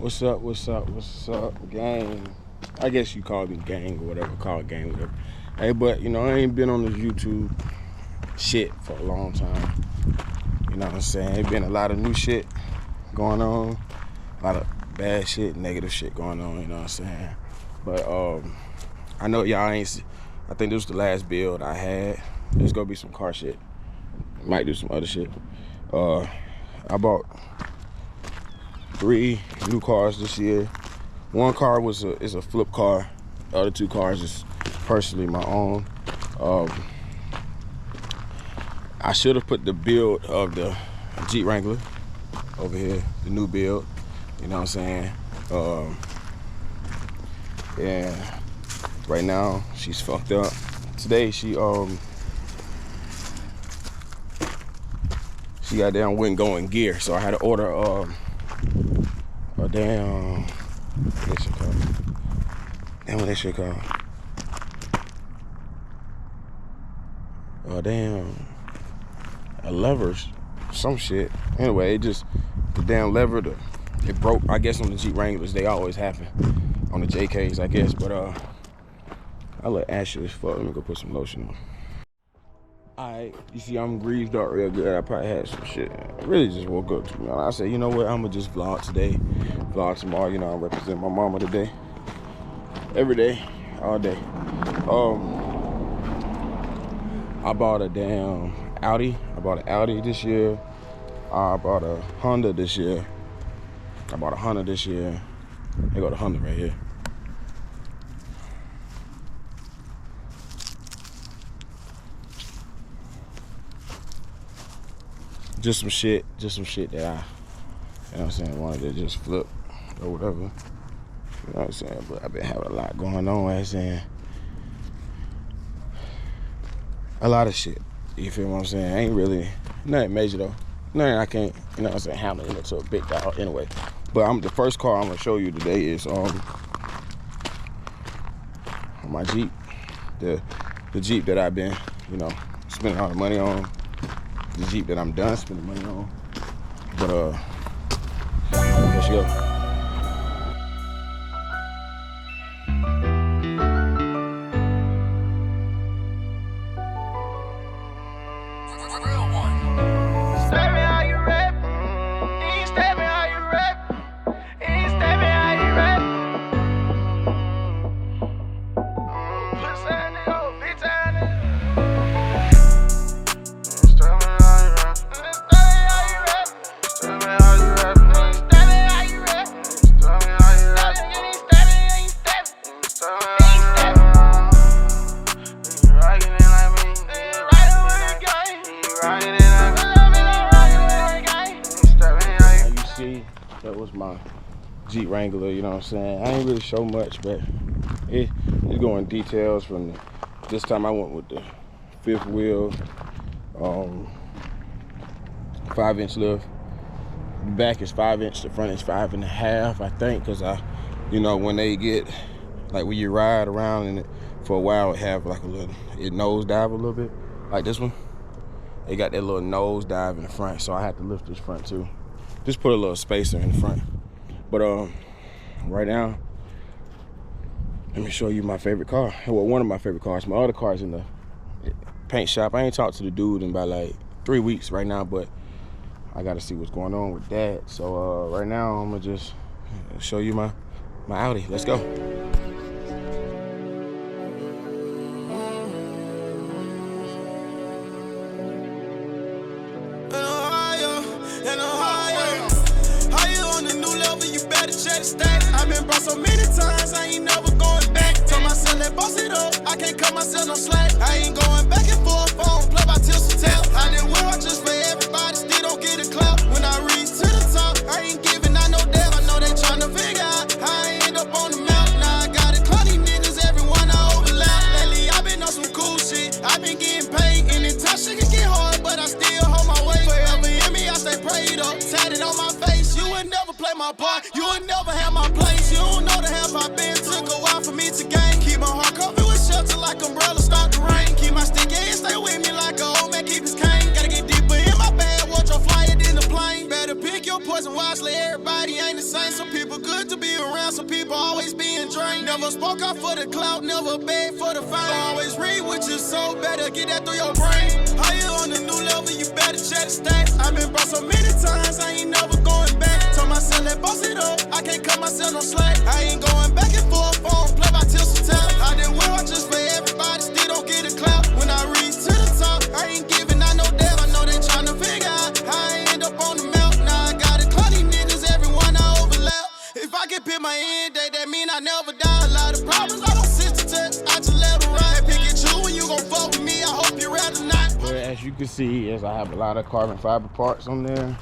What's up, gang? I guess you call me gang or whatever, call it gang, whatever. Hey, but, I ain't been on this YouTube shit for a long time. You know what I'm saying? There's been a lot of new shit going on, a lot of bad shit, negative shit going on, you know what I'm saying? But I know y'all ain't, I think this was the last build I had. There's gonna be some car shit. Might do some other shit. I bought 3 new cars this year. One car is a flip car. The other 2 cars is personally my own. I should have put the build of the Jeep Wrangler over here, the new build. You know what I'm saying? And right now she's fucked up. Today she goddamn wouldn't go in gear, so I had to order a damn, what that shit called? Damn, what that shit called? Damn, a levers, some shit. Anyway, the damn lever, it broke. I guess on the Jeep Wranglers, they always happen. On the JKs, I guess, but I look ashy as fuck. Let me go put some lotion on. Alright, you see I'm greased up real good. I probably had some shit. I really just woke up to me. I said, you know what, I'm gonna just vlog today, vlog tomorrow. You know, I represent my mama today. Every day, all day. I bought a damn Audi. I bought an Audi this year. I bought a Honda this year. There go the Honda right here. Just some shit that I, you know what I'm saying, wanted to just flip or whatever. You know what I'm saying? But I've been having a lot going on, I'm saying. A lot of shit. You feel what I'm saying? Ain't really nothing major though. Nothing I can't, you know what I'm saying, handle it into a big dog anyway. But the first car I'm gonna show you today is my Jeep. The Jeep that I've been, spending all the money on. The Jeep that I'm done spending money on. But let's go. That was my Jeep Wrangler, you know what I'm saying? I ain't really show much, but it's going details from this time I went with the 5th wheel, 5-inch lift. The back is 5-inch, the front is 5.5, I think, because when they get, like when you ride around in it for a while, it have like it nose dive a little bit, like this one. It got that little nose dive in the front, so I had to lift this front too. Just put a little spacer in the front. But right now, let me show you my favorite car. Well, one of my favorite cars. My other car's in the paint shop. I ain't talked to the dude in about like 3 weeks right now, but I gotta see what's going on with that. So right now, I'm gonna just show you my Audi. Let's go. I've been brought so many times, I ain't never going back. Tell myself, let's boss it up. I can't cut myself no slack. I ain't going back and forth, phone, play by tips and tap. I didn't wear out just for everybody, still don't get a clap. When I reach to the top, I ain't giving out no damn. I know they tryna figure out how I end up on the map. Now I got it, call these niggas, everyone I overlap. Lately, I been on some cool shit. I been getting paid, anytime shit can get hard, but I still hold my weight. Forever in me, I stay prayed up, tatted on my face. You would never play my part, you would never have my place. You don't know the half I've been, took a while for me to gain. Keep my heart covered with shelter like umbrella, start to rain. Keep my stick in, stay with me like a old man, keep his cane. Gotta get deeper in my bag, watch your flyer than the plane. Better pick your poison wisely, everybody ain't the same. Some people People good to be around, some people always being drained. Never spoke out for the clout, never begged for the fame. Always read what you so better get that through your brain. How you on the new level, you better check the stats. I've been brought so many times, I ain't never going back. Told myself, let's boss it up, I can't cut myself no slack. I ain't going back and forth, phone, play by till some time. I did well just for everybody, still don't get a clout. When I reach to the top, I ain't giving out no damn. I know they tryna figure out how I end up on the mount. Now I gotta call these niggas, everyone I overlap. If I can pick my end date, that mean I never die. A lot of problems, I don't sit to text, I just let them ride. Pick and choose when you gon' fuck with me, I hope you rather not. Well, as you can see, as I have a lot of carbon fiber parts on there.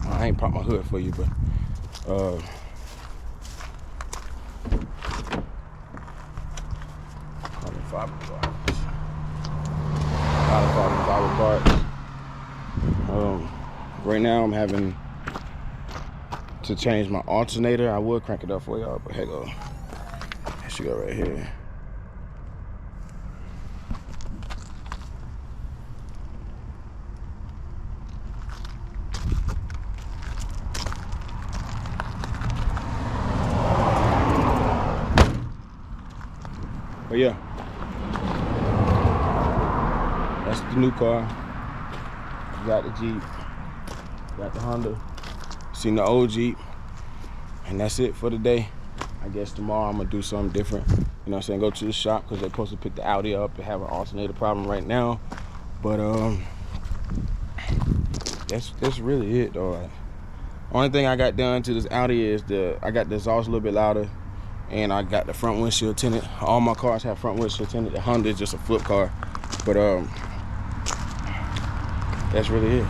I ain't popped my hood for you, but carbon fiber parts. A lot of carbon fiber parts. Right now I'm having to change my alternator. I would crank it up for y'all, but here go. Here she go right here. But yeah, that's the new car. You got the Jeep, got the Honda, seen the old Jeep, and that's it for the day. I guess tomorrow I'm gonna do something different. You know what I'm saying? Go to the shop because they're supposed to pick the Audi up and have an alternator problem right now. But that's really it though. Only thing I got done to this Audi is I got the exhaust a little bit louder. And I got the front windshield tinted. All my cars have front windshield tinted. The Honda is just a flip car. But that's really it.